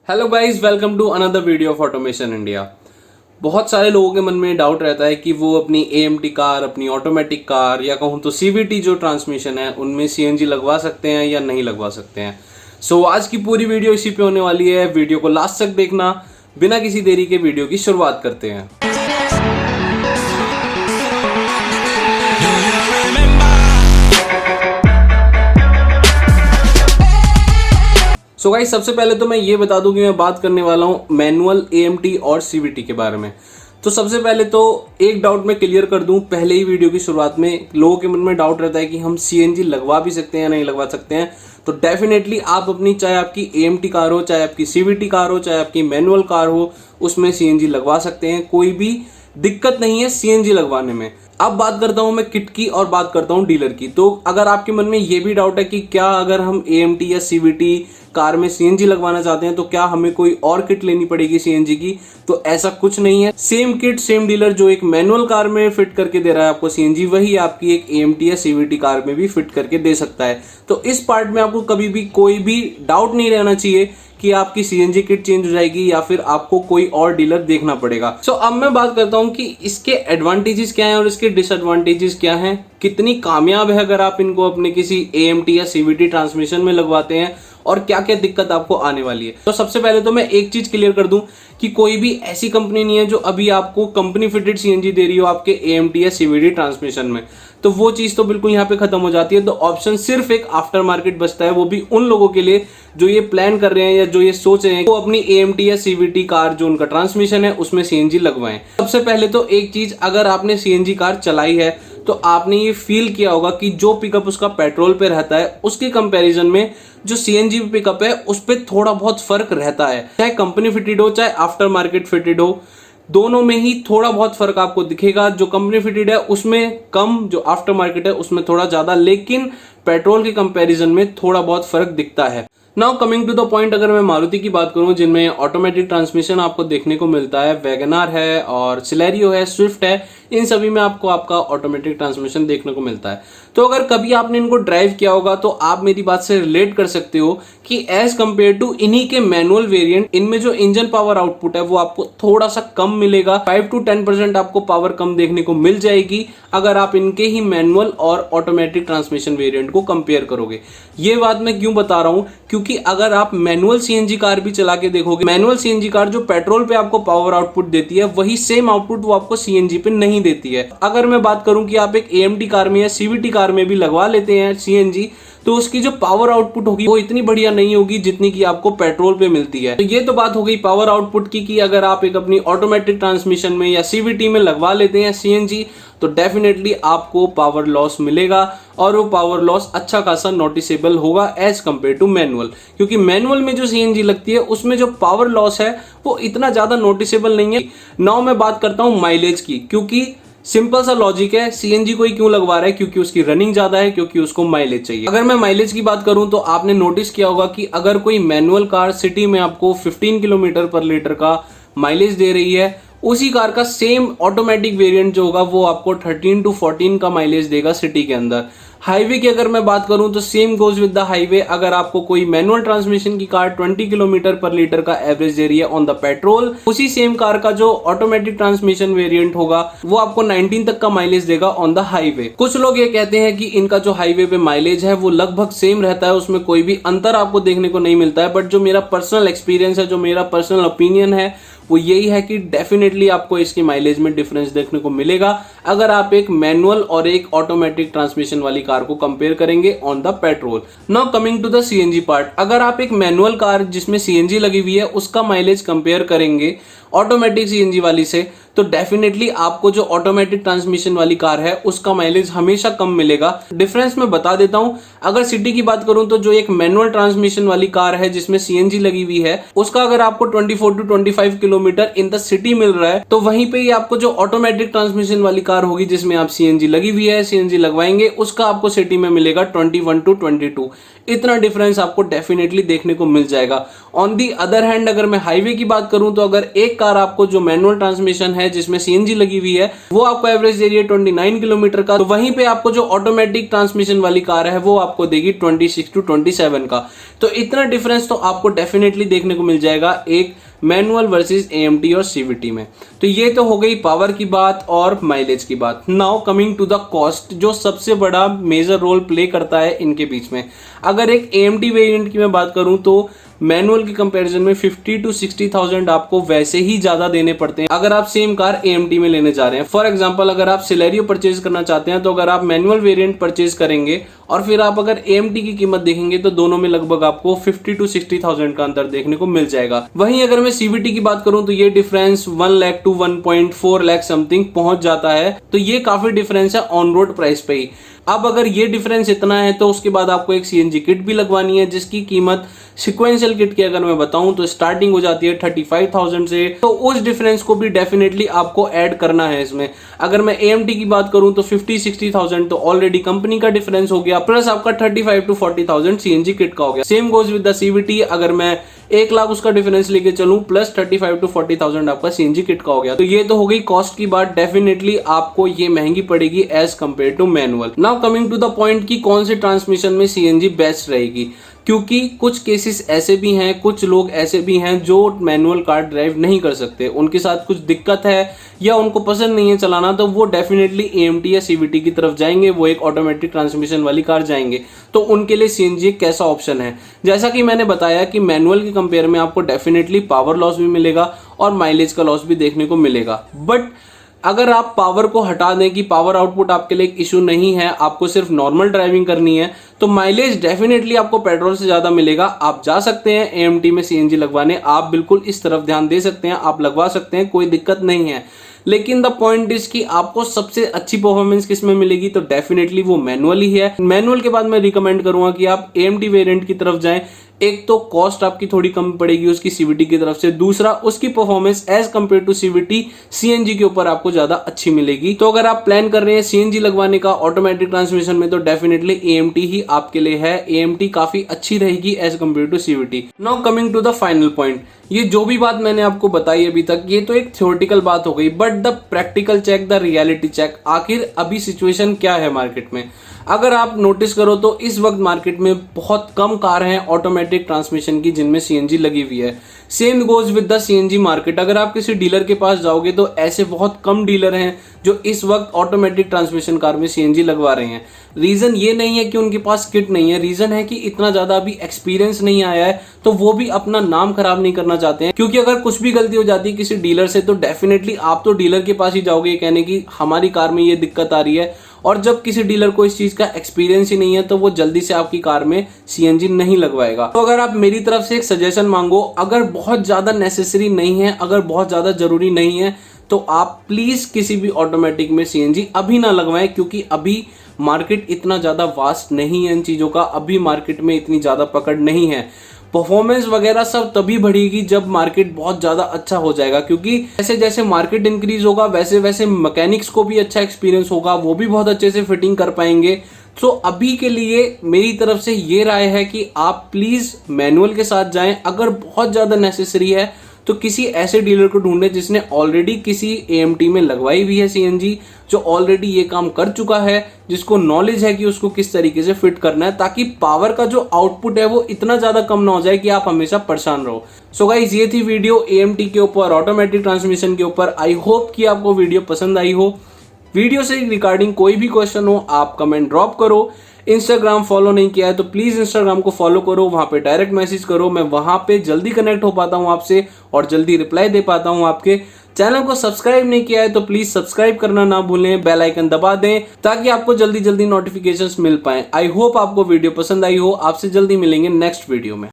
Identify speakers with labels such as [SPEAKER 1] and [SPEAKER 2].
[SPEAKER 1] Hello guys, welcome to another video of automation India. बहुत सारे लोगों के मन में डाउट रहता है कि वो अपनी एएमटी कार, अपनी ऑटोमेटिक कार या कहूँ तो सीवीटी जो ट्रांसमिशन है उनमें सीएनजी लगवा सकते हैं या नहीं लगवा सकते हैं। सो आज की पूरी वीडियो इसी पे होने वाली है। वीडियो को लास्ट तक देखना। बिना किसी देरी के वीडियो की शुरुआत करते हैं। सो गाइस, सबसे पहले तो मैं ये बता दूं कि मैं बात करने वाला हूं मैनुअल एएमटी और सीवीटी के बारे में। तो सबसे पहले तो एक डाउट मैं क्लियर कर दूं पहले ही वीडियो की शुरुआत में। लोगों के मन में डाउट रहता है कि हम सीएनजी लगवा भी सकते हैं या नहीं लगवा सकते हैं। तो डेफिनेटली आप अपनी, चाहे आपकी एएमटी कार हो, चाहे आपकी सीवीटी कार हो, चाहे आपकी मैनुअल कार हो, उसमें सीएनजी लगवा सकते हैं। कोई भी दिक्कत नहीं है सीएनजी लगवाने में। अब बात करता हूं मैं किट की और बात करता हूं डीलर की। तो अगर आपके मन में ये भी डाउट है कि क्या अगर हम एएमटी या सीवीटी कार में सीएनजी लगवाना चाहते हैं तो क्या हमें कोई और किट लेनी पड़ेगी सीएनजी की, तो ऐसा कुछ नहीं है। सेम किट, सेम डीलर जो एक मैनुअल कार में फिट करके दे रहा है आपको सीएनजी, वही आपकी एक एएमटी या सीवीटी कार में भी फिट करके दे सकता है। तो इस पार्ट में आपको कभी भी कोई भी डाउट नहीं रहना चाहिए कि आपकी सीएनजी किट चेंज हो जाएगी या फिर आपको कोई और डीलर देखना पड़ेगा। सो अब मैं बात करता हूं कि इसके एडवांटेजेस क्या हैं और इसके डिसएडवांटेजेस क्या हैं, कितनी कामयाब है अगर आप इनको अपने किसी एएमटी या सीवीटी ट्रांसमिशन में लगवाते हैं, और क्या क्या दिक्कत आपको आने वाली है। तो सबसे पहले तो मैं एक चीज क्लियर कर दूं कि कोई भी ऐसी कंपनी नहीं है जो अभी आपको कंपनी फिटेड सीएनजी दे रही हो आपके एएमटी या सीवीटी ट्रांसमिशन में। तो वो चीज तो बिल्कुल यहाँ पे खत्म हो जाती है। तो ऑप्शन सिर्फ एक आफ्टर मार्केट बचता है, वो भी उन लोगों के लिए जो ये प्लान कर रहे हैं या जो ये सोच रहे हैं वो अपनी एएमटी या सीवीटी कार जो उनका ट्रांसमिशन है उसमें सीएनजी लगवाएं। सबसे पहले तो एक चीज, अगर आपने सीएनजी कार चलाई है तो आपने ये फील किया होगा कि जो पिकअप उसका पेट्रोल पे रहता है उसके कंपैरिजन में जो सीएनजी पिकअप है उस पर थोड़ा बहुत फर्क रहता है। चाहे कंपनी फिटेड हो चाहे आफ्टर मार्केट फिटेड हो, दोनों में ही थोड़ा बहुत फर्क आपको दिखेगा। जो कंपनी फिटेड है उसमें कम, जो आफ्टर मार्केट है उसमें थोड़ा ज्यादा, लेकिन पेट्रोल के कंपैरिजन में थोड़ा बहुत फर्क दिखता है। Now coming to the point, अगर मैं मारुति की बात करूं जिनमें ऑटोमेटिक ट्रांसमिशन आपको देखने को मिलता है, वैगनार है और सिलेरियो है, स्विफ्ट है, इन सभी में आपको आपका ऑटोमेटिक ट्रांसमिशन देखने को मिलता है। तो अगर कभी आपने इनको ड्राइव किया होगा तो आप मेरी बात से रिलेट कर सकते हो कि एज कंपेयर टू इन्हीं के मैनुअल वेरिएंट, इनमें जो इंजन पावर आउटपुट है वो आपको थोड़ा सा कम मिलेगा। 5 to 10% आपको पावर कम देखने को मिल जाएगी अगर आप इनके ही मैनुअल और ऑटोमेटिक ट्रांसमिशन वेरिएंट को कंपेयर करोगे। ये बात मैं क्यों बता रहा हूं, क्योंकि अगर आप मैनुअल सीएनजी कार भी चला के देखोगे, मैनुअल सीएनजी कार जो पेट्रोल पे आपको पावर आउटपुट देती है वही सेम आउटपुट वो आपको सीएनजी पे नहीं देती है। अगर मैं बात करूं कि आप एक एएमटी कार में या सीवीटी कार में भी लगवा लेते हैं सीएनजी, तो उसकी जो पावर आउटपुट होगी वो इतनी बढ़िया नहीं होगी जितनी की आपको पेट्रोल पे मिलती है। तो ये तो बात हो गई पावर आउटपुट की कि अगर आप एक अपनी ऑटोमेटिक ट्रांसमिशन में या सीवीटी में लगवा लेते हैं सीएनजी तो डेफिनेटली आपको पावर लॉस मिलेगा, और वो पावर लॉस अच्छा खासा नोटिसेबल होगा एज कंपेयर टू मैनुअल। क्योंकि मैनुअल में जो सीएनजी लगती है उसमें जो पावर लॉस है वो इतना ज्यादा नोटिसेबल नहीं है। नाउ मैं बात करता हूं माइलेज की, क्योंकि सिंपल सा लॉजिक है, सीएनजी कोई क्यों लगवा रहा है, क्योंकि उसकी रनिंग ज्यादा है, क्योंकि उसको माइलेज चाहिए। अगर मैं माइलेज की बात करूं तो आपने नोटिस किया होगा कि अगर कोई मैनुअल कार सिटी में आपको 15 किलोमीटर पर लीटर का माइलेज दे रही है, उसी कार का सेम ऑटोमेटिक वेरिएंट जो होगा वो आपको 13 to 14 का माइलेज देगा सिटी के अंदर। हाईवे की अगर मैं बात करूं तो same goes with the highway. अगर आपको कोई मैनुअल ट्रांसमिशन की कार 20 किलोमीटर पर लीटर का एवरेज दे रही है ऑन द पेट्रोल, उसी सेम कार का जो ऑटोमेटिक ट्रांसमिशन वेरिएंट होगा वो आपको 19 तक का माइलेज देगा ऑन द हाईवे। कुछ लोग ये कहते हैं कि इनका जो हाईवे पे माइलेज है वो लगभग सेम रहता है, उसमें कोई भी अंतर आपको देखने को नहीं मिलता है। बट जो मेरा पर्सनल एक्सपीरियंस है, जो मेरा पर्सनल ओपिनियन है, वो यही है कि डेफिनेटली आपको इसकी माइलेज में डिफरेंस देखने को मिलेगा अगर आप एक मैनुअल और एक ऑटोमेटिक ट्रांसमिशन वाली कार को कंपेयर करेंगे on the petrol. Now coming to the CNG part, अगर आप एक मैनुअल कार जिसमें सीएनजी लगी हुई है उसका माइलेज कंपेयर करेंगे ऑटोमेटिक सीएनजी वाली से, तो डेफिनेटली आपको जो ऑटोमेटिक ट्रांसमिशन वाली कार है उसका माइलेज हमेशा कम मिलेगा। डिफरेंस मैं बता देता हूं, अगर सिटी की बात करूं तो जो एक मैनुअल ट्रांसमिशन वाली कार है जिसमें सीएनजी लगी हुई है उसका अगर आपको 24 to 25 kilometre in the city मिल रहा है, तो वहीं पे ही आपको जो ऑटोमेटिक ट्रांसमिशन वाली कार होगी जिसमें आप सीएनजी लगी हुई है, सीएनजी लगवाएंगे, उसका आपको सिटी में मिलेगा 21 to 22। इतना डिफरेंस आपको डेफिनेटली देखने को मिल जाएगा। ऑन दी अदर हैंड अगर मैं हाईवे की बात करूं तो अगर एक कार आपको जो मैनुअल ट्रांसमिशन है है जिसमें सीएनजी लगी हुई है वो आपको एवरेज दे रही है 29 किलोमीटर का, तो वहीं पे आपको जो ऑटोमेटिक ट्रांसमिशन वाली कार है वो आपको देगी 26 to 27 का। तो इतना डिफरेंस तो आपको डेफिनेटली देखने को मिल जाएगा एक मैनुअल वर्सेस एएमटी और सीवीटी में। तो ये तो हो गई पावर की बात और माइलेज की बात। Now coming to the cost, जो सबसे बड़ा मेजर रोल प्ले करता है इनके बीच में। अगर एक एएमटी वेरिएंट की मैं बात करूं तो मैनुअल की कंपैरिजन में 50 to 60,000 आपको वैसे ही ज्यादा देने पड़ते हैं अगर आप सेम कार एएमटी में लेने जा रहे हैं। फॉर एग्जांपल अगर आप सिलेरियो परचेज करना चाहते हैं तो अगर आप मैनुअल वेरिएंट परचेज करेंगे और फिर आप अगर एएमटी की कीमत देखेंगे तो दोनों में लगभग आपको 50 to 60,000 का अंतर देखने को मिल जाएगा। वहीं अगर मैं सीवीटी की बात करूं तो ये difference 1 lakh to 1.4 lakh something पहुंच जाता है। तो ये काफी डिफरेंस है ऑन रोड प्राइस पे ही। अब अगर ये डिफरेंस इतना है तो उसके बाद आपको एक सीएनजी किट भी लगवानी है जिसकी कीमत सिक्वेंशियल किट की अगर मैं बताऊं तो स्टार्टिंग हो जाती है 35,000 से। तो उस डिफरेंस को भी डेफिनेटली आपको ऐड करना है इसमें। अगर मैं एएमटी की बात करूं तो 50-60,000 तो ऑलरेडी कंपनी का डिफरेंस हो गया, प्लस आपका 35 to 40,000 सीएनजी किट का हो गया। Same goes with the CVT, अगर मैं 1 लाख उसका डिफरेंस लेके चलूं प्लस 35 to 40,000 आपका सीएनजी किट का हो गया। तो ये तो हो गई कॉस्ट की बात। डेफिनेटली आपको ये महंगी पड़ेगी as compare to manual. Now coming to the point कि कौन से ट्रांसमिशन में सीएनजी बेस्ट रहेगी, क्योंकि कुछ केसेस ऐसे भी हैं, कुछ लोग ऐसे भी हैं जो मैनुअल कार ड्राइव नहीं कर सकते, उनके साथ कुछ दिक्कत है या उनको पसंद नहीं है चलाना, तो वो डेफिनेटली एएमटी या सीवीटी की तरफ जाएंगे, वो एक ऑटोमेटिक ट्रांसमिशन वाली कार जाएंगे। तो उनके लिए सीएनजी एक कैसा ऑप्शन है। जैसा कि मैंने बताया कि मैनुअल के कंपेयर में आपको डेफिनेटली पावर लॉस भी मिलेगा और माइलेज का लॉस भी देखने को मिलेगा। बट अगर आप पावर को हटा दें कि पावर आउटपुट आपके लिए एक इशू नहीं है, आपको सिर्फ नॉर्मल ड्राइविंग करनी है, तो माइलेज डेफिनेटली आपको पेट्रोल से ज्यादा मिलेगा। आप जा सकते हैं एएमटी में सीएनजी लगवाने, आप बिल्कुल इस तरफ ध्यान दे सकते हैं, आप लगवा सकते हैं, कोई दिक्कत नहीं है। लेकिन द पॉइंट इज कि आपको सबसे अच्छी परफॉर्मेंस किसमें मिलेगी, तो डेफिनेटली वो मैनुअल ही है। मैनुअल के बाद मैं रिकमेंड करूंगा कि आप एएमटी वेरिएंट की तरफ जाएं। एक तो कॉस्ट आपकी थोड़ी कम पड़ेगी उसकी सीवीटी की तरफ से, दूसरा उसकी performance as compare to CVT CNG के ऊपर आपको ज्यादा अच्छी मिलेगी। तो अगर आप प्लान कर रहे हैं सीएनजी लगवाने का ऑटोमेटिक ट्रांसमिशन में तो डेफिनेटली एएमटी ही आपके लिए है। एएमटी काफी अच्छी रहेगी as compare to CVT. Now coming to the final point, ये जो भी बात मैंने आपको बताई अभी तक ये तो एक थ्योरेटिकल बात हो गई, but the practical check, the reality check, आखिर अभी सिचुएशन क्या है मार्केट में। अगर आप नोटिस करो तो इस वक्त मार्केट में बहुत कम कार हैं ऑटोमेटिक ट्रांसमिशन की जिनमें सीएनजी लगी हुई है। Same goes with the CNG market. अगर आप किसी डीलर के पास जाओगे तो ऐसे बहुत कम डीलर हैं जो इस वक्त ऑटोमेटिक ट्रांसमिशन कार में सीएनजी लगवा रहे हैं। रीजन ये नहीं है कि उनके पास किट नहीं है, रीजन है कि इतना ज्यादा अभी एक्सपीरियंस नहीं आया है, तो वो भी अपना नाम खराब नहीं करना चाहते हैं। क्योंकि अगर कुछ भी गलती हो जाती है किसी डीलर से तो डेफिनेटली आप तो डीलर के पास ही जाओगे कहने की हमारी कार में ये दिक्कत आ रही है, और जब किसी डीलर को इस चीज का एक्सपीरियंस ही नहीं है तो वो जल्दी से आपकी कार में सीएनजी नहीं लगवाएगा। तो अगर आप मेरी तरफ से एक सजेशन मांगो, अगर बहुत ज्यादा नेसेसरी नहीं है, अगर बहुत ज्यादा जरूरी नहीं है, तो आप प्लीज किसी भी ऑटोमेटिक में सीएनजी अभी ना लगवाएं, क्योंकि अभी मार्केट इतना ज्यादा वास्ट नहीं है इन चीजों का, अभी मार्केट में इतनी ज्यादा पकड़ नहीं है। परफॉर्मेंस वगैरह सब तभी बढ़ेगी जब मार्केट बहुत ज्यादा अच्छा हो जाएगा, क्योंकि जैसे जैसे मार्केट इंक्रीज होगा वैसे वैसे मैकेनिक्स को भी अच्छा एक्सपीरियंस होगा, वो भी बहुत अच्छे से फिटिंग कर पाएंगे। तो अभी के लिए मेरी तरफ से ये राय है कि आप प्लीज मैनुअल के साथ जाएं। अगर बहुत ज्यादा नेसेसरी है तो किसी ऐसे डीलर को ढूंढें जिसने ऑलरेडी किसी एएमटी में लगवाई हुई है सीएनजी, जो ऑलरेडी ये काम कर चुका है, जिसको नॉलेज है कि उसको किस तरीके से फिट करना है, ताकि पावर का जो आउटपुट है वो इतना ज्यादा कम ना हो जाए कि आप हमेशा परेशान रहो। सो गाइस, ये थी वीडियो एएमटी के ऊपर, ऑटोमेटिक ट्रांसमिशन के ऊपर। आई होप कि आपको वीडियो पसंद आई हो। वीडियो से रिगार्डिंग कोई भी क्वेश्चन हो आप कमेंट ड्रॉप करो। इंस्टाग्राम फॉलो नहीं किया है तो प्लीज इंस्टाग्राम को फॉलो करो, वहां पे डायरेक्ट मैसेज करो, मैं वहां पे जल्दी कनेक्ट हो पाता हूं आपसे और जल्दी रिप्लाई दे पाता हूं आपके। चैनल को सब्सक्राइब नहीं किया है तो प्लीज सब्सक्राइब करना ना भूलें, बेल आइकन दबा दें ताकि आपको जल्दी जल्दी नोटिफिकेशंस मिल पाए। आई होप आपको वीडियो पसंद आई हो। आपसे जल्दी मिलेंगे नेक्स्ट वीडियो में।